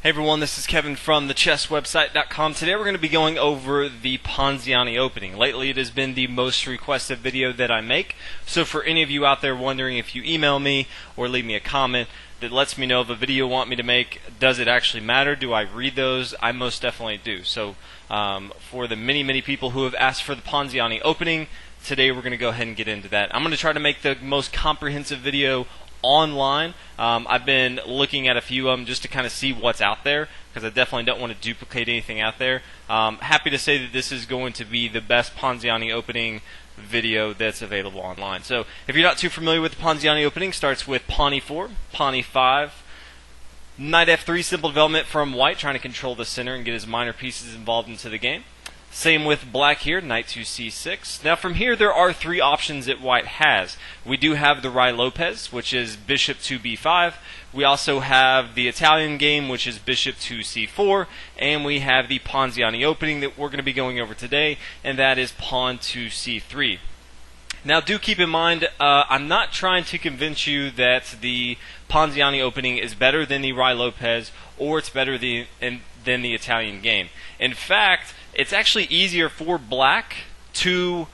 Hey everyone, this is Kevin from thechesswebsite.com. Today we're going to be going over the Ponziani opening. Lately it has been the most requested video that I make, so for any of you out there wondering, if you email me or leave me a comment that lets me know of a video you want me to make, does it actually matter? Do I read those? I most definitely do. So for the many people who have asked for the Ponziani opening, today we're going to go ahead and get into that. I'm going to try to make the most comprehensive video online. I've been looking at a few of them just to kind of see what's out there, because I definitely don't want to duplicate anything out there. Happy to say that this is going to be the best Ponziani opening video that's available online. So if you're not too familiar with the Ponziani opening, starts with pawn e4, pawn e5, knight f3, simple development from white, trying to control the center and get his minor pieces involved into the game. Same with black here, knight to c6. Now from here there are three options that white has. We do have the Ruy Lopez, which is bishop to b5. We also have the Italian game, which is bishop to c4. And we have the Ponziani opening that we're going to be going over today, and that is pawn to c3. Now do keep in mind, I'm not trying to convince you that the Ponziani opening is better than the Ruy Lopez or it's better than the Italian game. In fact, it's actually easier for black to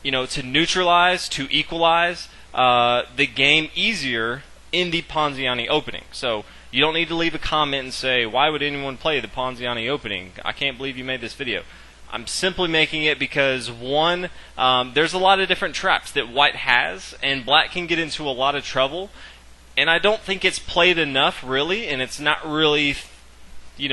neutralize, to equalize the game easier in the Ponziani opening. So you don't need to leave a comment and say, why would anyone play the Ponziani opening? I can't believe you made this video. I'm simply making it because, one, there's a lot of different traps that white has, and black can get into a lot of trouble. And I don't think it's played enough, really, and it's not really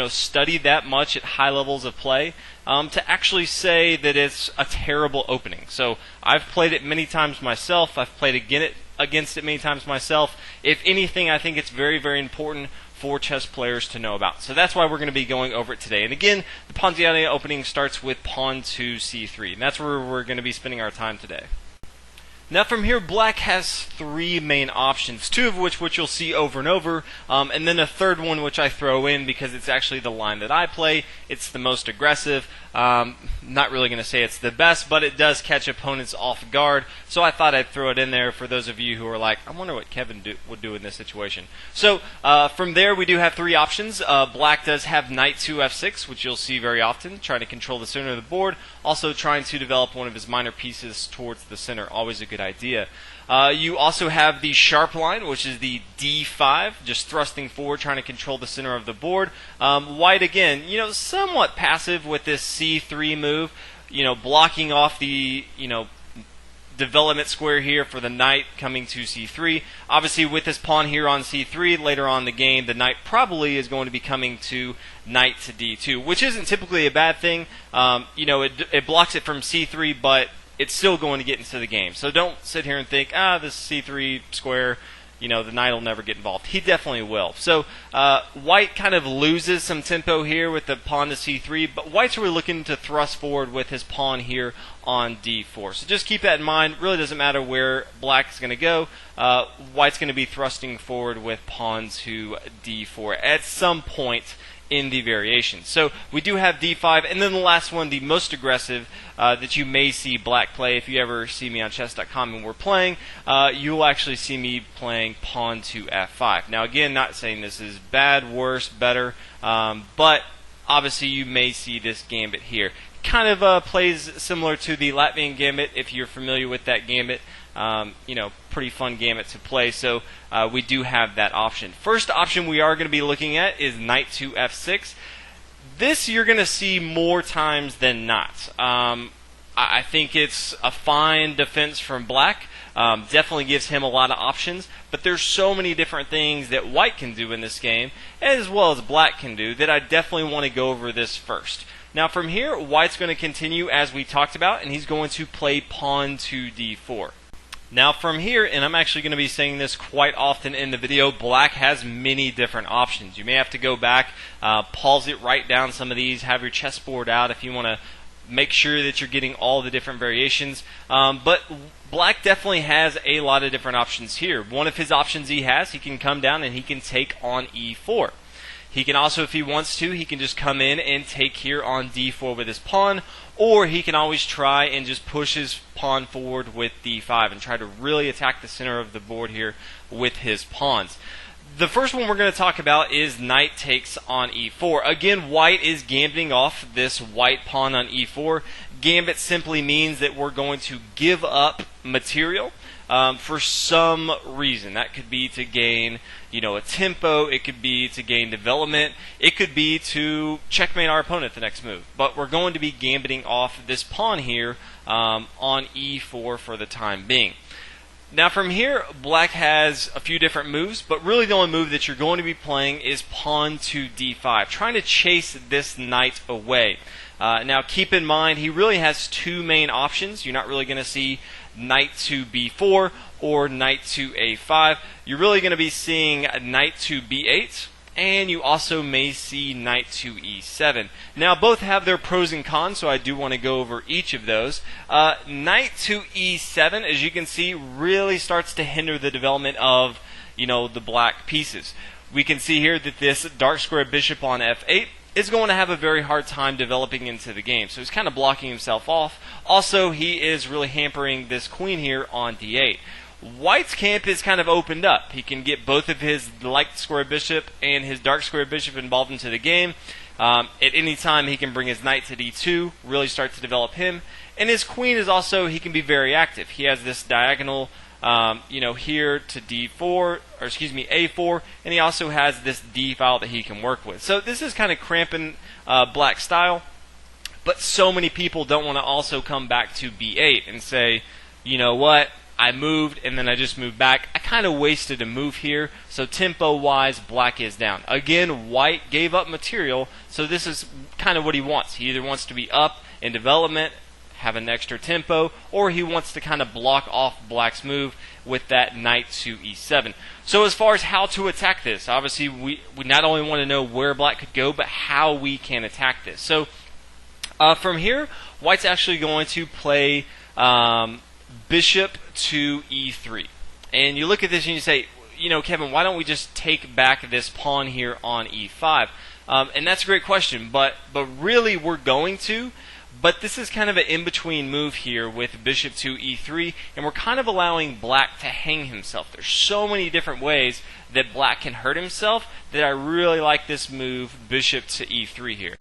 studied that much at high levels of play to actually say that it's a terrible opening. So I've played it many times myself. I've played against it many times myself. If anything, I think it's very important for chess players to know about. So that's why we're going to be going over it today. And again, the Ponziani opening starts with pawn to c3, and that's where we're going to be spending our time today. Now from here, black has three main options, two of which you'll see over and over, and then a third one which I throw in because it's actually the line that I play. It's the most aggressive. Not really going to say it's the best, but it does catch opponents off guard, so I thought I'd throw it in there for those of you who are like, I wonder what Kevin would do in this situation. So from there, we do have three options. Black does have knight to f6, which you'll see very often, trying to control the center of the board, also trying to develop one of his minor pieces towards the center, always a good idea. You also have the sharp line, which is the d5, just thrusting forward, trying to control the center of the board. White, again, somewhat passive with this c3 move, blocking off the, development square here for the knight coming to c3. Obviously, with this pawn here on c3, later on in the game, the knight probably is going to be coming to knight to d2, which isn't typically a bad thing. It blocks it from c3, but it's still going to get into the game. So don't sit here and think, this c3 square, the knight will never get involved. He definitely will. So white kind of loses some tempo here with the pawn to c3, but white's really looking to thrust forward with his pawn here on d4. So just keep that in mind. Really doesn't matter where black is going to go. White's going to be thrusting forward with pawn to d4 at some point in the variation. So we do have d5, and then the last one, the most aggressive, that you may see black play. If you ever see me on chess.com and we're playing, you'll actually see me playing pawn to f5. Now again, not saying this is bad, worse, better, but obviously you may see this gambit here. Kind of plays similar to the Latvian gambit, if you're familiar with that gambit. Pretty fun gambit to play, so we do have that option. First option we are going to be looking at is knight to f6. This you're going to see more times than not. I think it's a fine defense from black. Definitely gives him a lot of options, but there's so many different things that white can do in this game, as well as black can do, that I definitely want to go over this first. Now from here, white's going to continue as we talked about, and he's going to play pawn to d4. Now from here, and I'm actually going to be saying this quite often in the video, black has many different options. You may have to go back, pause it, write down some of these, have your chessboard out if you want to make sure that you're getting all the different variations. But black definitely has a lot of different options here. One of his options he can come down and he can take on e4. He can also, if he wants to, he can just come in and take here on d4 with his pawn, or he can always try and just push his pawn forward with d5 and try to really attack the center of the board here with his pawns. The first one we're going to talk about is knight takes on e4. Again, white is gambiting off this white pawn on e4. Gambit simply means that we're going to give up material for some reason. That could be to gain, a tempo. It could be to gain development. It could be to checkmate our opponent the next move. But we're going to be gambiting off this pawn here on e4 for the time being. Now from here, black has a few different moves, but really the only move that you're going to be playing is pawn to d5, trying to chase this knight away. Now keep in mind, he really has two main options. You're not really going to see knight to b4 or knight to a5. You're really going to be seeing knight to b8, and you also may see knight to e7. Now both have their pros and cons, so I do want to go over each of those. Knight to e7, as you can see, really starts to hinder the development of the black pieces. We can see here that this dark square bishop on f8 is going to have a very hard time developing into the game, so he's kind of blocking himself off. Also, he is really hampering this queen here on d8. White's camp is kind of opened up. He can get both of his light square bishop and his dark square bishop involved into the game. At any time, he can bring his knight to d2, really start to develop him. And his queen is also, he can be very active. He has this diagonal, here to a4, and he also has this d file that he can work with. So this is kind of cramping black style, but so many people don't want to also come back to b8 and say, you know what? I moved and then I just moved back. I kind of wasted a move here, so tempo-wise, black is down. Again, white gave up material, so this is kind of what he wants. He either wants to be up in development, have an extra tempo, or he wants to kind of block off black's move with that knight to e7. So as far as how to attack this, obviously we not only want to know where black could go, but how we can attack this. So from here, white's actually going to play bishop to e3. And you look at this and you say, Kevin, why don't we just take back this pawn here on e5? And that's a great question, but really we're going to. But this is kind of an in-between move here with bishop to e3, and we're kind of allowing black to hang himself. There's so many different ways that black can hurt himself that I really like this move, bishop to e3 here.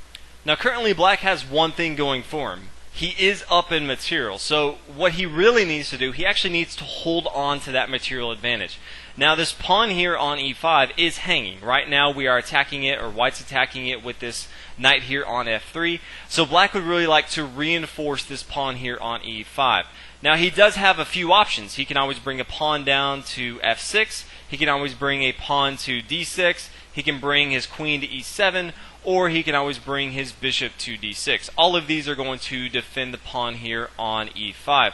Now currently black has one thing going for him. He is up in material, so what he really needs to do, he actually needs to hold on to that material advantage. Now this pawn here on e5 is hanging. Right now we are attacking it, or white's attacking it with this knight here on f3, so black would really like to reinforce this pawn here on e5. Now he does have a few options. He can always bring a pawn down to f6, he can always bring a pawn to d6, he can bring his queen to e7, or he can always bring his bishop to d6. All of these are going to defend the pawn here on e5.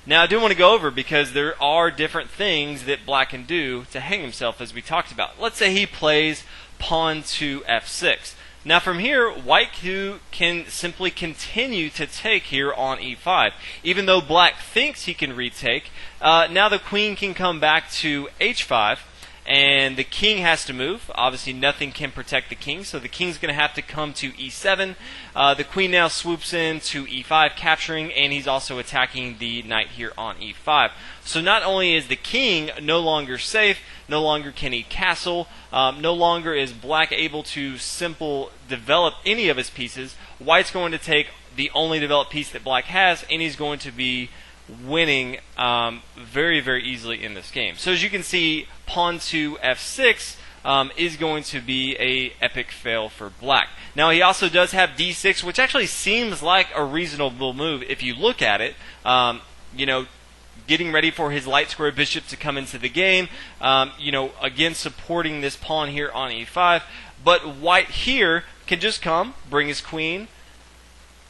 Now I do want to go over, because there are different things that black can do to hang himself, as we talked about. Let's say he plays pawn to f6. Now from here, white can simply continue to take here on e5. Even though black thinks he can retake, now the queen can come back to h5, and the king has to move. Obviously nothing can protect the king, so the king's going to have to come to e7. The queen now swoops in to e5, capturing, and he's also attacking the knight here on e5. So not only is the king no longer safe, no longer can he castle, no longer is black able to develop any of his pieces. White's going to take the only developed piece that black has, and he's going to be winning very, very easily in this game. So as you can see, pawn to f6 is going to be a epic fail for black. Now he also does have d6, which actually seems like a reasonable move if you look at it. Getting ready for his light square bishop to come into the game. Again supporting this pawn here on e5. But white here can just come, bring his queen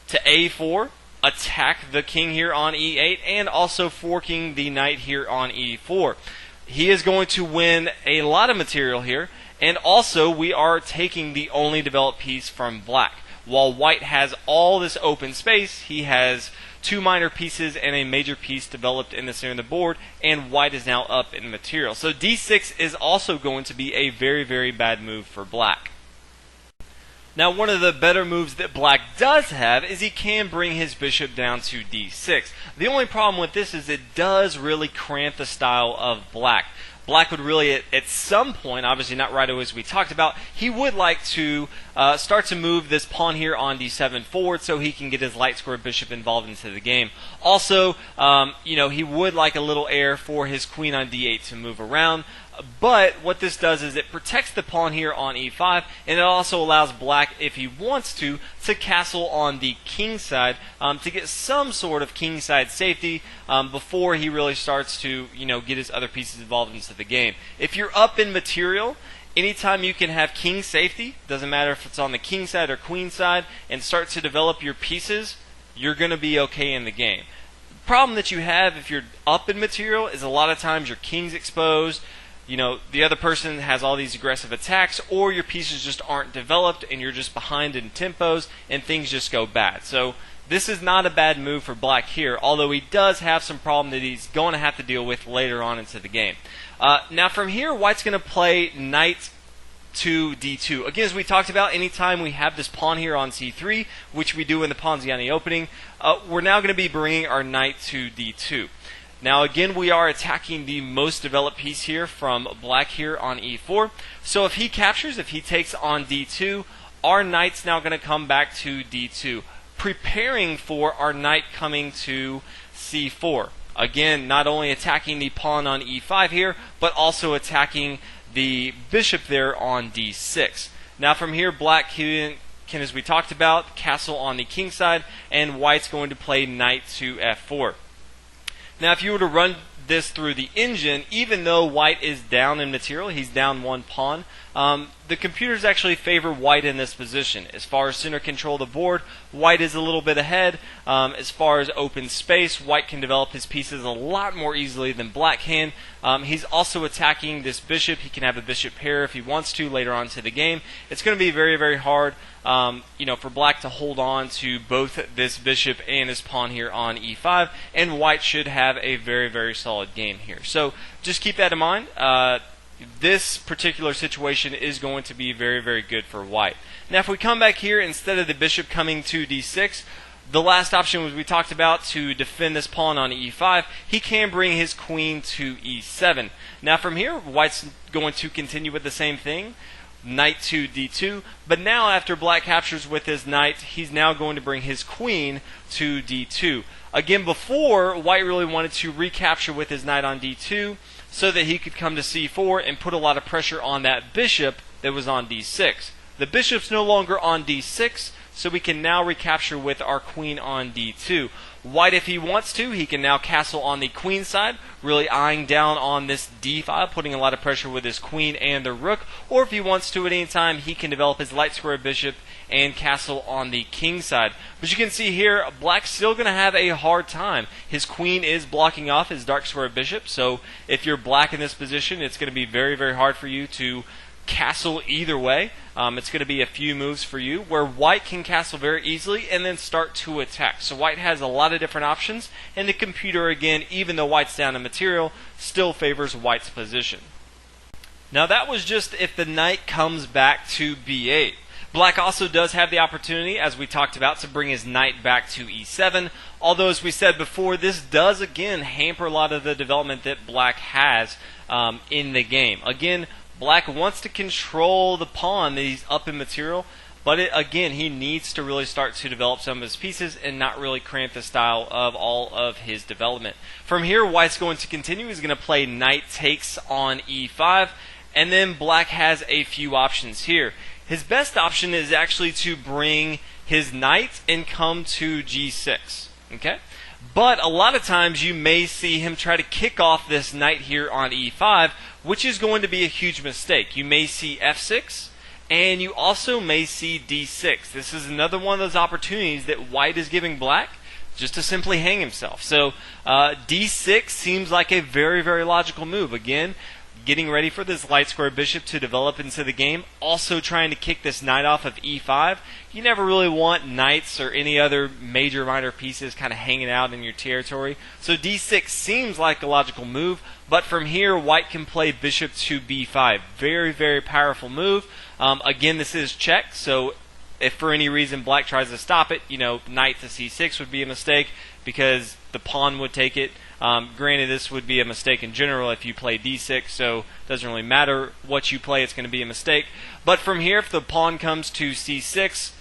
to a4, attack the king here on e8, and also forking the knight here on e4. He is going to win a lot of material here, and also we are taking the only developed piece from black. While white has all this open space, he has two minor pieces and a major piece developed in the center of the board, and white is now up in material. So d6 is also going to be a very, very bad move for black. Now one of the better moves that black does have is he can bring his bishop down to d6. The only problem with this is it does really cramp the style of black. black would really, at some point, obviously not right away as we talked about, he would like to start to move this pawn here on d7 forward so he can get his light square bishop involved into the game. Also, he would like a little air for his queen on d8 to move around. But what this does is it protects the pawn here on e5, and it also allows black, if he wants to castle on the king side to get some sort of king side safety before he really starts to get his other pieces involved into the game. If you're up in material, anytime you can have king safety, doesn't matter if it's on the king side or queen side, and start to develop your pieces, you're going to be okay in the game. The problem that you have if you're up in material is a lot of times your king's exposed, the other person has all these aggressive attacks, or your pieces just aren't developed and you're just behind in tempos and things just go bad. So this is not a bad move for black here, although he does have some problem that he's going to have to deal with later on into the game. Now from here, white's going to play knight to d2. Again, as we talked about, anytime we have this pawn here on c3, which we do in the Ponziani opening, we're now going to be bringing our knight to d2. Now again, we are attacking the most developed piece here from black here on e4. So if he captures, if he takes on d2, our knight's now going to come back to d2, preparing for our knight coming to c4. Again, not only attacking the pawn on e5 here, but also attacking the bishop there on d6. Now from here, black can, as we talked about, castle on the king side, and white's going to play knight to f4. Now if you were to run this through the engine, even though white is down in material, he's down one pawn, the computers actually favor white in this position. As far as center control of the board, white is a little bit ahead. As far as open space, white can develop his pieces a lot more easily than black can. He's also attacking this bishop. He can have a bishop pair if he wants to later on to the game. It's going to be very, very hard for black to hold on to both this bishop and his pawn here on e5, and white should have a very, very solid game here. So just keep that in mind. This particular situation is going to be very, very good for white. Now if we come back here, instead of the bishop coming to d6, the last option was we talked about to defend this pawn on e5, he can bring his queen to e7. Now from here, white's going to continue with the same thing, knight to d2, but now after black captures with his knight, he's now going to bring his queen to d2. Again, before, white really wanted to recapture with his knight on d2 so that he could come to c4 and put a lot of pressure on that bishop that was on d6. The bishop's no longer on d6, so we can now recapture with our queen on d2. White, if he wants to, he can now castle on the queen side, really eyeing down on this d file, putting a lot of pressure with his queen and the rook. Or if he wants to at any time, he can develop his light square bishop and castle on the king side. But you can see here, black's still going to have a hard time. His queen is blocking off his dark square bishop, so if you're black in this position, it's going to be very, very hard for you to castle either way. It's going to be a few moves for you where white can castle very easily and then start to attack. So white has a lot of different options, and the computer, again, even though white's down in material, still favors white's position. Now that was just if the knight comes back to b8. Black also does have the opportunity, as we talked about, to bring his knight back to e7, although as we said before, this does again hamper a lot of the development that black has in the game. Again, black wants to control the pawn that he's up in material, but again, he needs to really start to develop some of his pieces and not really cramp the style of all of his development. From here, white's going to continue. He's going to play knight takes on e5, and then black has a few options here. His best option is actually to bring his knight and come to g6. Okay? But a lot of times you may see him try to kick off this knight here on e5, which is going to be a huge mistake. You may see f6, and you also may see d6. This is another one of those opportunities that white is giving black just to simply hang himself. So d6 seems like a very, very logical move. Again, getting ready for this light square bishop to develop into the game, also trying to kick this knight off of e5. You never really want knights or any other major minor pieces kind of hanging out in your territory. So d6 seems like a logical move, but from here white can play bishop to b5. Very, very powerful move. Again, this is check, so if for any reason black tries to stop it, knight to c6 would be a mistake, because the pawn would take it. Granted, this would be a mistake in general if you play d6, so it doesn't really matter what you play, it's going to be a mistake. But from here, if the pawn comes to c6,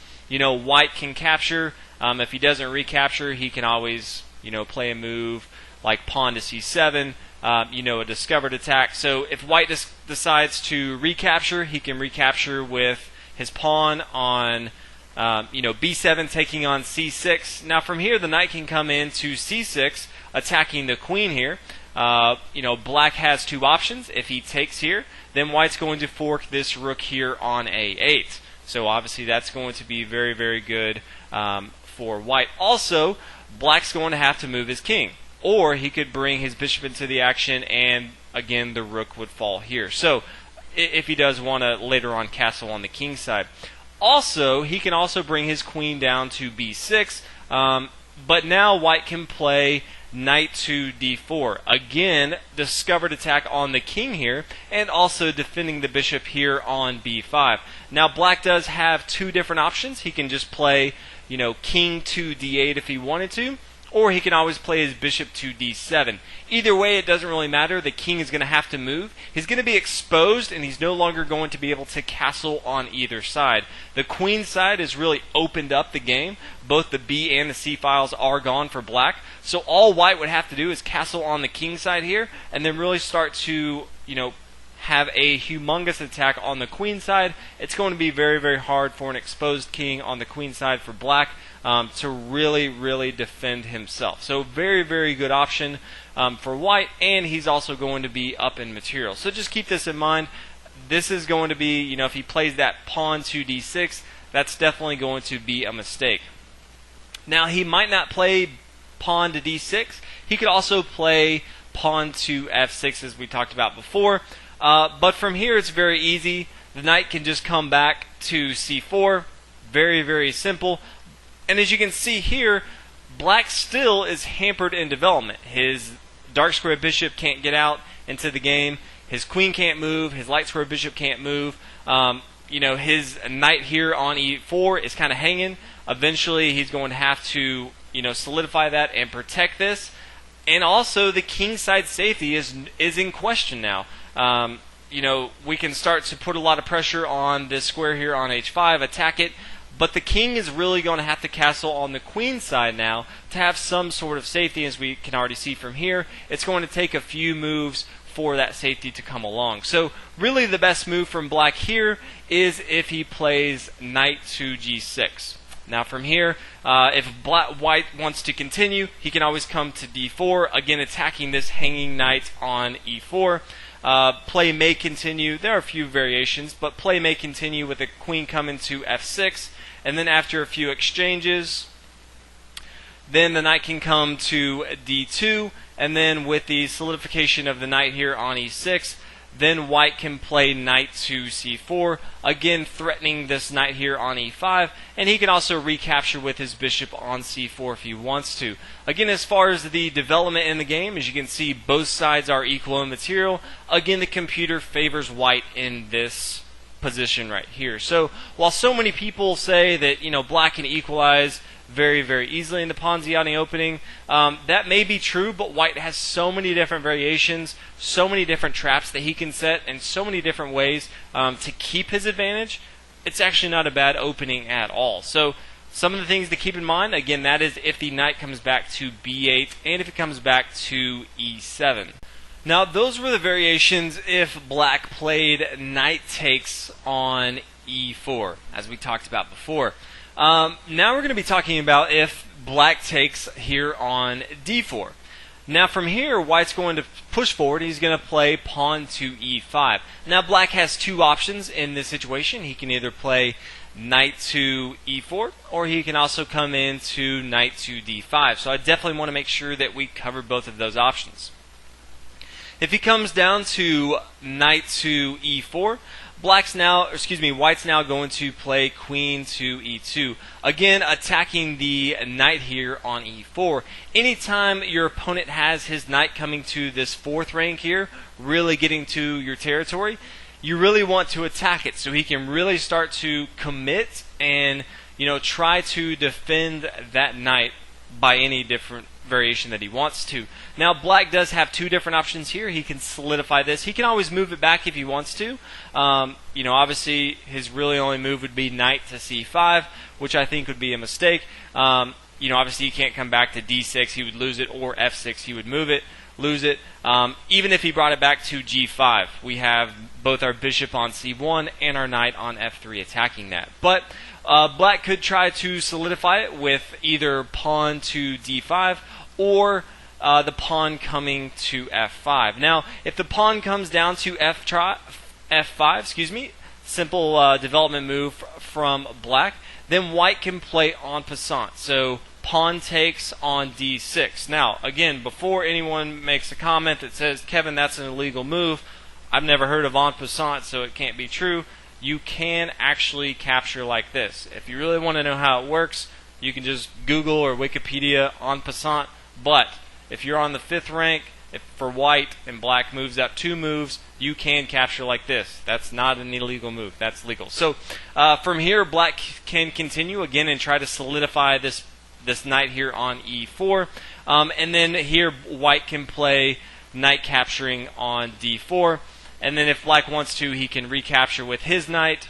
white can capture. If he doesn't recapture, he can always, play a move like pawn to c7, a discovered attack. So if white decides to recapture, he can recapture with his pawn on b7 taking on c6. Now from here, the knight can come into c6, attacking the queen here. Black has two options. If he takes here, then white's going to fork this rook here on a8. So obviously that's going to be very, very good for white. Also, black's going to have to move his king, or he could bring his bishop into the action, and again the rook would fall here. So if he does want to later on castle on the king side. Also, he can also bring his queen down to b6, but now white can play knight to d4. Again, discovered attack on the king here, and also defending the bishop here on b5. Now black does have two different options. He can just play, king to d8 if he wanted to, or he can always play his bishop to d7. Either way, it doesn't really matter. The king is going to have to move. He's going to be exposed, and he's no longer going to be able to castle on either side. The queen side has really opened up the game. Both the b and the c files are gone for black. So all white would have to do is castle on the king side here, and then really start to, have a humongous attack on the queen side. It's going to be very, very hard for an exposed king on the queen side for black to really, really defend himself. So very, very good option for white, and he's also going to be up in material. So just keep this in mind. This is going to be, if he plays that pawn to d6, that's definitely going to be a mistake. Now, he might not play pawn to d6. He could also play pawn to f6, as we talked about before. But from here, it's very easy. The knight can just come back to c4. Very, very simple. And as you can see here, black still is hampered in development. His dark square bishop can't get out into the game. His queen can't move. His light square bishop can't move. His knight here on e4 is kind of hanging. Eventually, he's going to have to, solidify that and protect this. And also, the king side safety is in question now. We can start to put a lot of pressure on this square here on h5, attack it. But the king is really going to have to castle on the queen side now to have some sort of safety, as we can already see from here. It's going to take a few moves for that safety to come along. So really the best move from black here is if he plays knight to g6. Now from here, if white wants to continue, he can always come to d4, again attacking this hanging knight on e4. Play may continue. There are a few variations, but play may continue with the queen coming to f6, and then after a few exchanges, then the knight can come to d2, and then with the solidification of the knight here on e6, then white can play knight to c4, again threatening this knight here on e5, and he can also recapture with his bishop on c4 if he wants to. Again, as far as the development in the game, as you can see, both sides are equal in material. Again, the computer favors white in this position right here. So while so many people say that black can equalize very, very easily in the Ponziani opening, that may be true, but white has so many different variations, so many different traps that he can set, and so many different ways to keep his advantage. It's actually not a bad opening at all. So some of the things to keep in mind, again, that is if the knight comes back to b8 and if it comes back to e7. Now, those were the variations if black played knight takes on e4, as we talked about before. Now we're going to be talking about if black takes here on d4. Now from here, white's going to push forward. He's going to play pawn to e5. Now black has two options in this situation. He can either play knight to e4, or he can also come into knight to d5. So I definitely want to make sure that we cover both of those options. If he comes down to knight to e4, white's now going to play queen to e2. Again, attacking the knight here on e4. Anytime your opponent has his knight coming to this fourth rank here, really getting to your territory, you really want to attack it so he can really start to commit and try to defend that knight by any different variation that he wants to. Now black does have two different options here. He can solidify this. He can always move it back if he wants to. Obviously his really only move would be knight to c5, which I think would be a mistake. Obviously he can't come back to d6, he would lose it, or f6, he would move it, lose it. Even if he brought it back to g5, we have both our bishop on c1 and our knight on f3 attacking that. But black could try to solidify it with either pawn to d5 or the pawn coming to f5. Now, if the pawn comes down to f5, simple development move from black, then white can play en passant. So pawn takes on d6. Now, again, before anyone makes a comment that says, Kevin, that's an illegal move, I've never heard of en passant, so it can't be true. You can actually capture like this. If you really want to know how it works, you can just Google or Wikipedia en passant. But if you're on the 5th rank, for white and black moves up 2 moves, you can capture like this. That's not an illegal move. That's legal. So from here, black can continue again and try to solidify this knight here on e4. And then here, white can play knight capturing on d4. And then if black wants to, he can recapture with his knight.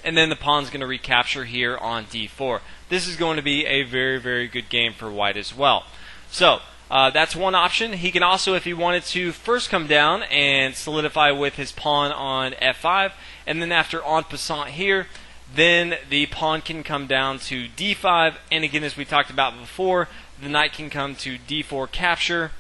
And then the pawn's going to recapture here on d4. This is going to be a very, very good game for white as well. So that's one option. He can also, if he wanted to, first come down and solidify with his pawn on f5. And then after en passant here, then the pawn can come down to d5. And again, as we talked about before, the knight can come to d4 capture.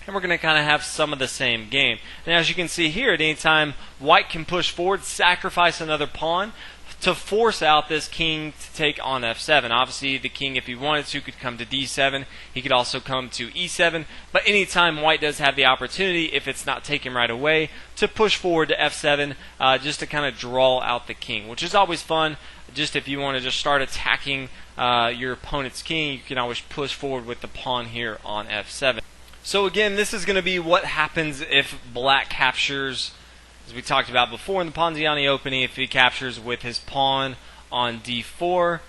And we're going to kind of have some of the same game. Now, as you can see here, at any time white can push forward, sacrifice another pawn to force out this king to take on f7. Obviously, the king, if he wanted to, could come to d7. He could also come to e7. But anytime white does have the opportunity, if it's not taken right away, to push forward to f7 just to kind of draw out the king, which is always fun. Just if you want to just start attacking your opponent's king, you can always push forward with the pawn here on f7. So again, this is going to be what happens if black captures, as we talked about before in the Ponziani opening, if he captures with his pawn on d4,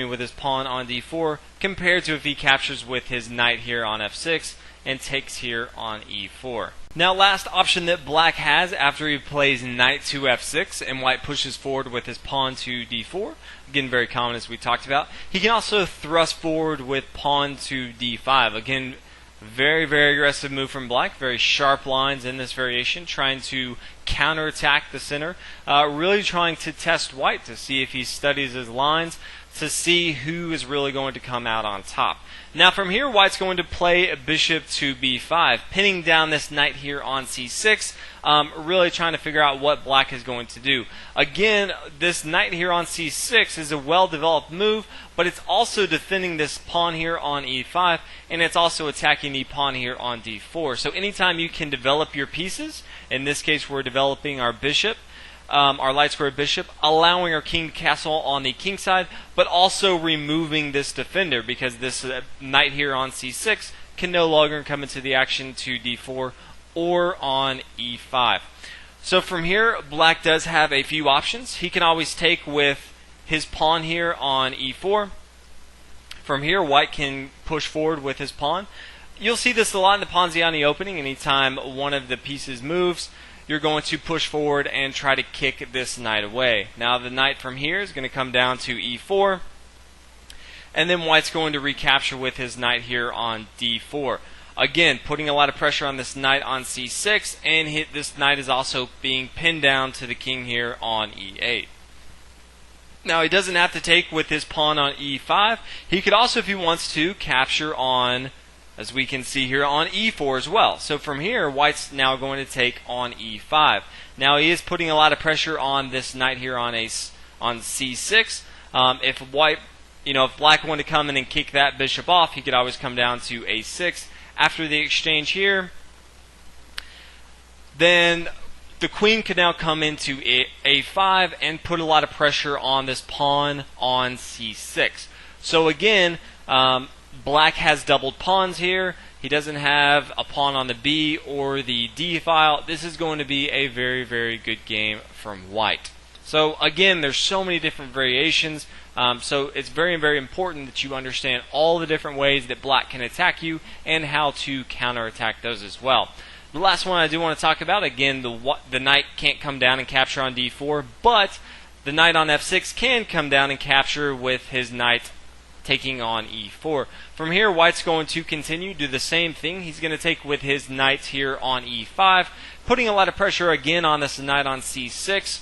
with his pawn on d4, compared to if he captures with his knight here on f6 and takes here on e4. Now, last option that black has after he plays knight to f6 and white pushes forward with his pawn to d4, again, very common as we talked about, he can also thrust forward with pawn to d5. Again, very, very aggressive move from black. Very sharp lines in this variation, trying to counterattack the center. Really trying to test white to see if he studies his lines, to see who is really going to come out on top. Now from here, white's going to play a bishop to b5, pinning down this knight here on c6, really trying to figure out what black is going to do. Again, this knight here on c6 is a well-developed move, but it's also defending this pawn here on e5, and it's also attacking the pawn here on d4. So anytime you can develop your pieces, in this case we're developing our bishop, our light square bishop, allowing our king to castle on the king side, but also removing this defender, because this knight here on c6 can no longer come into the action to d4 or on e5. So from here, black does have a few options. He can always take with his pawn here on e4. From here, white can push forward with his pawn. You'll see this a lot in the Ponziani opening. Anytime one of the pieces moves, you're going to push forward and try to kick this knight away. Now the knight from here is going to come down to e4, and then white's going to recapture with his knight here on d4. Again, putting a lot of pressure on this knight on c6, and this knight is also being pinned down to the king here on e8. Now he doesn't have to take with his pawn on e5. He could also, if he wants to, capture on, as we can see here, on e4 as well. So from here, white's now going to take on e5. Now he is putting a lot of pressure on this knight here on c6. If black wanted to come in and kick that bishop off, he could always come down to a6. After the exchange here, then the queen could now come into a5 and put a lot of pressure on this pawn on c6. So again, black has doubled pawns here. He doesn't have a pawn on the b or the d file. This is going to be a very, very good game from white. So again, there's so many different variations. So it's very, very important that you understand all the different ways that black can attack you and how to counterattack those as well. The last one I do want to talk about, again, the knight can't come down and capture on d4, but the knight on f6 can come down and capture with his knight taking on e4. From here, white's going to continue, do the same thing. He's going to take with his knight here on e5, putting a lot of pressure again on this knight on c6.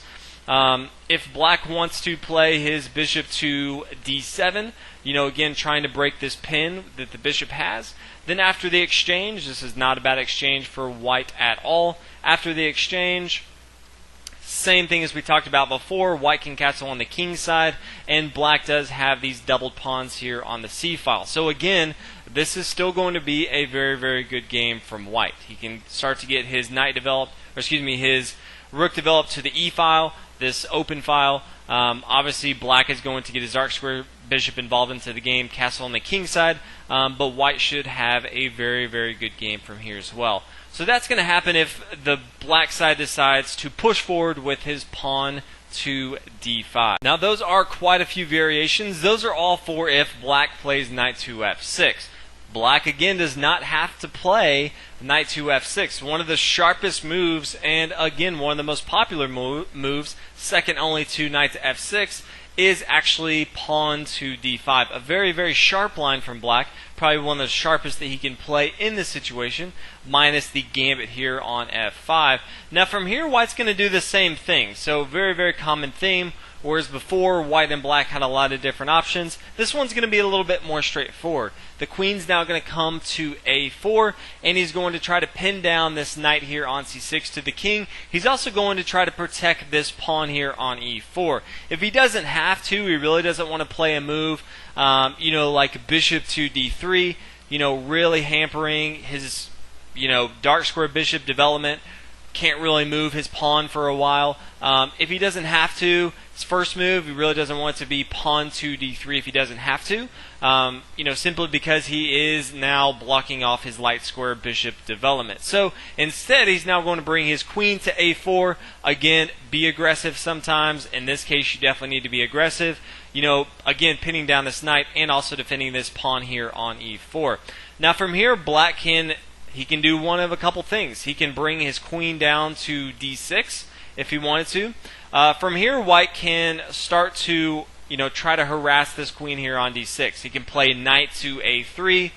If black wants to play his bishop to d7, again, trying to break this pin that the bishop has, then after the exchange, this is not a bad exchange for white at all. After the exchange, same thing as we talked about before, white can castle on the king side, and black does have these doubled pawns here on the c file. So again, this is still going to be a very, very good game from white. He can start to get his knight developed, his rook developed to the e file, this open file. Obviously, black is going to get his dark square bishop involved into the game, castle on the king side, but white should have a very, very good game from here as well. So that's going to happen if the black side decides to push forward with his pawn to d5. Now those are quite a few variations. Those are all for if black plays knight to f6. Black again does not have to play knight to f6. One of the sharpest moves, and again one of the most popular moves, second only to knight to f6, is actually pawn to d5. A very, very sharp line from black, probably one of the sharpest that he can play in this situation, minus the gambit here on f5. Now from here, white's going to do the same thing. So very, very common theme. Whereas before, white and black had a lot of different options, this one's going to be a little bit more straightforward. The queen's now going to come to a4, and he's going to try to pin down this knight here on c6 to the king. He's also going to try to protect this pawn here on e4. If he doesn't have to, he really doesn't want to play a move, like bishop to d3, really hampering his, dark square bishop development. Can't really move his pawn for a while. If he doesn't have to, his first move, he really doesn't want it to be pawn to d3 if he doesn't have to. Simply because he is now blocking off his light square bishop development. So instead, he's now going to bring his queen to a4. Again, be aggressive sometimes. In this case, you definitely need to be aggressive. Again, pinning down this knight and also defending this pawn here on e4. Now from here, black can do one of a couple things. He can bring his queen down to d6 if he wanted to. From here, white can start to try to harass this queen here on d6. He can play knight to a3,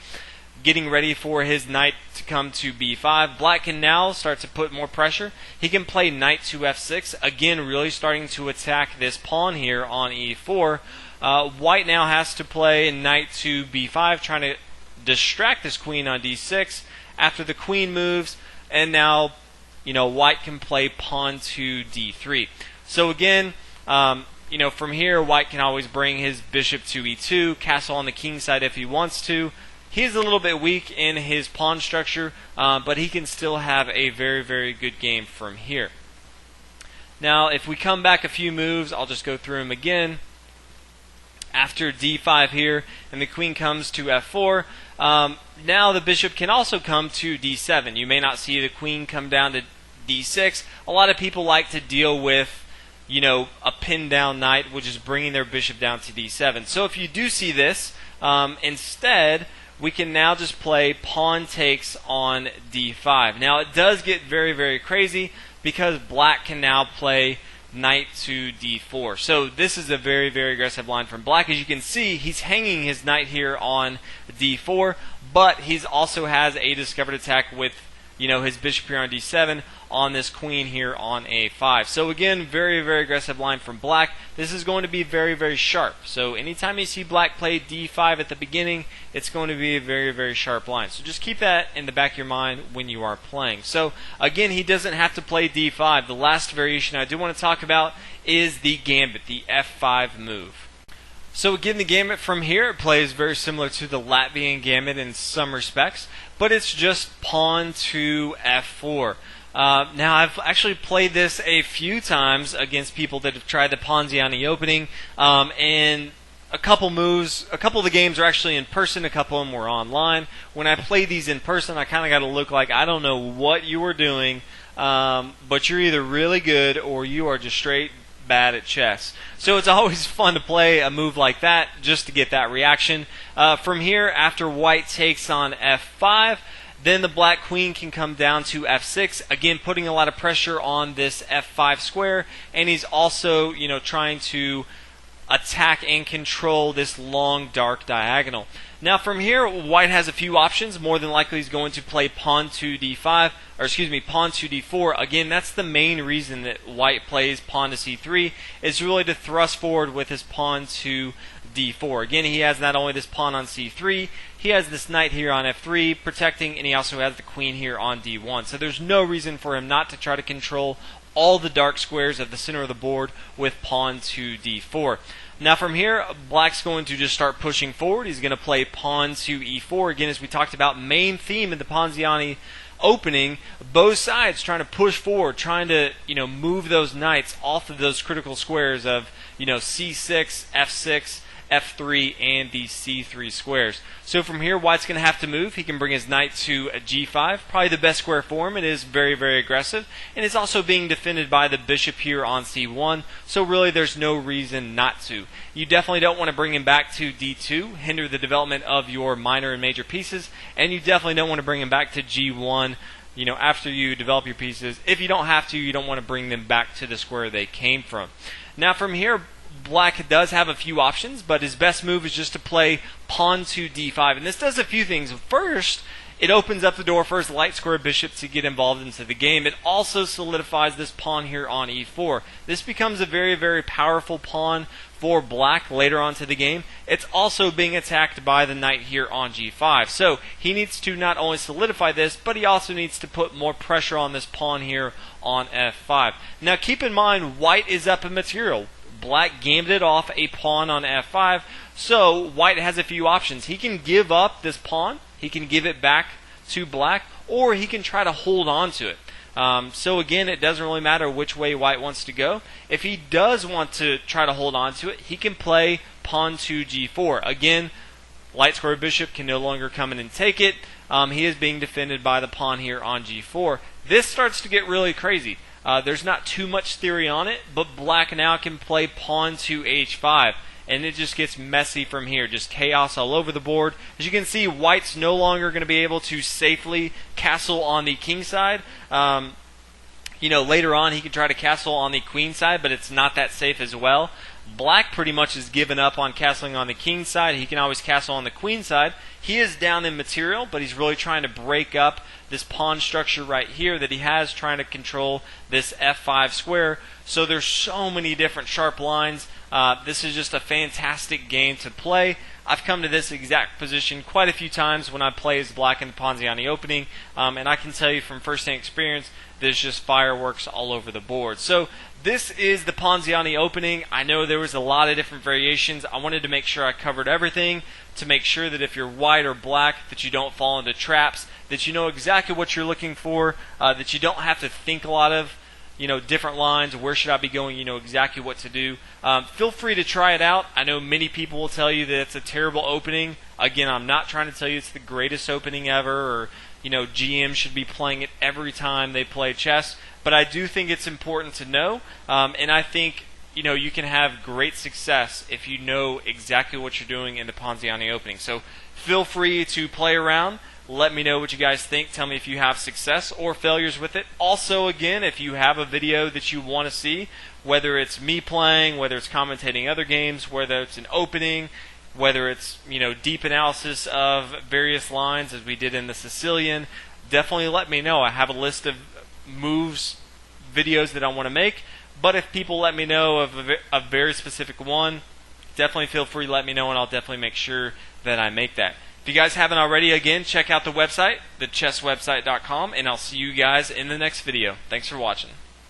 getting ready for his knight to come to b5. Black can now start to put more pressure. He can play knight to f6, again really starting to attack this pawn here on e4. White now has to play knight to b5, trying to distract this queen on d6. After the queen moves, and now, white can play pawn to d3. So again, from here, white can always bring his bishop to e2, castle on the king side if he wants to. He's a little bit weak in his pawn structure, but he can still have a very, very good game from here. Now, if we come back a few moves, I'll just go through them again. After d5 here, and the queen comes to f4, now the bishop can also come to d7. You may not see the queen come down to d6. A lot of people like to deal with, a pinned down knight, which is bringing their bishop down to d7. So if you do see this, instead, we can now just play pawn takes on d5. Now it does get very, very crazy because black can now play knight to d4. So this is a very, very aggressive line from black. As you can see, he's hanging his knight here on d4, but he also has a discovered attack with his bishop here on d7 on this queen here on a5. So again, very, very aggressive line from black. This is going to be very, very sharp. So anytime you see black play d5 at the beginning, it's going to be a very, very sharp line. So just keep that in the back of your mind when you are playing. So again, he doesn't have to play d5. The last variation I do want to talk about is the gambit, the f5 move. So again, the gambit from here plays very similar to the Latvian gambit in some respects, but it's just pawn to f4. Now, I've actually played this a few times against people that have tried the Ponziani opening, and a couple of the games are actually in person, a couple of them were online. When I play these in person, I kind of got to look like I don't know what you were doing, but you're either really good or you are just straight bad at chess. So it's always fun to play a move like that just to get that reaction. From here, after white takes on f5, then the black queen can come down to f6, again putting a lot of pressure on this f5 square, and he's also, trying to attack and control this long dark diagonal. Now from here, white has a few options. More than likely he's going to play pawn to d5, or excuse me, pawn to d4. Again, that's the main reason that white plays pawn to c3, is really to thrust forward with his pawn to d4. Again, he has not only this pawn on c3, he has this knight here on f3 protecting, and he also has the queen here on d1. So there's no reason for him not to try to control all the dark squares at the center of the board with pawn to d4. Now from here, black's going to just start pushing forward. He's going to play pawn to e4. Again, as we talked about, main theme in the Ponziani opening, both sides trying to push forward, trying to move those knights off of those critical squares of c6, f6, f3, and the c3 squares. So from here, white's going to have to move. He can bring his knight to g5, probably the best square for him. It is very, very aggressive, and it's also being defended by the bishop here on c1, so really there's no reason not to. You definitely don't want to bring him back to d2, hinder the development of your minor and major pieces, and you definitely don't want to bring him back to g1 after you develop your pieces. If you don't have to, you don't want to bring them back to the square they came from. Now from here, black does have a few options, but his best move is just to play pawn to d5. And this does a few things. First, it opens up the door for his light square bishop to get involved into the game. It also solidifies this pawn here on e4. This becomes a very, very powerful pawn for black later on to the game. It's also being attacked by the knight here on g5. So he needs to not only solidify this, but he also needs to put more pressure on this pawn here on f5. Now keep in mind, white is up in material. Black gambited off a pawn on f5, so white has a few options. He can give up this pawn, he can give it back to black, or he can try to hold on to it. So again, it doesn't really matter which way white wants to go. If he does want to try to hold on to it, he can play pawn to g4. Again, light square bishop can no longer come in and take it. He is being defended by the pawn here on g4. This starts to get really crazy. There's not too much theory on it, but black now can play pawn to h5, and it just gets messy from here. Just chaos all over the board. As you can see, white's no longer going to be able to safely castle on the king side. Later on he can try to castle on the queen side, but it's not that safe as well. Black pretty much has given up on castling on the king side. He can always castle on the queen side. He is down in material, but he's really trying to break up this pawn structure right here that he has, trying to control this f5 square. So there's so many different sharp lines. This is just a fantastic game to play. I've come to this exact position quite a few times when I play as black in the Ponziani opening, and I can tell you from first-hand experience, there's just fireworks all over the board. So this is the Ponziani opening. I know there was a lot of different variations. I wanted to make sure I covered everything to make sure that if you're white or black, that you don't fall into traps, that you know exactly what you're looking for, that you don't have to think a lot of different lines. Where should I be going? You know exactly what to do. Feel free to try it out. I know many people will tell you that it's a terrible opening. Again, I'm not trying to tell you it's the greatest opening ever, or GM should be playing it every time they play chess. But I do think it's important to know, and I think you can have great success if you know exactly what you're doing in the Ponziani opening. So feel free to play around. Let me know what you guys think. Tell me if you have success or failures with it. Also, again, if you have a video that you want to see, whether it's me playing, whether it's commentating other games, whether it's an opening, whether it's deep analysis of various lines as we did in the Sicilian, definitely let me know. I have a list of moves, videos that I want to make. But if people let me know of a very specific one, definitely feel free to let me know, and I'll definitely make sure that I make that. If you guys haven't already, again, check out the website, thechesswebsite.com, and I'll see you guys in the next video. Thanks for watching.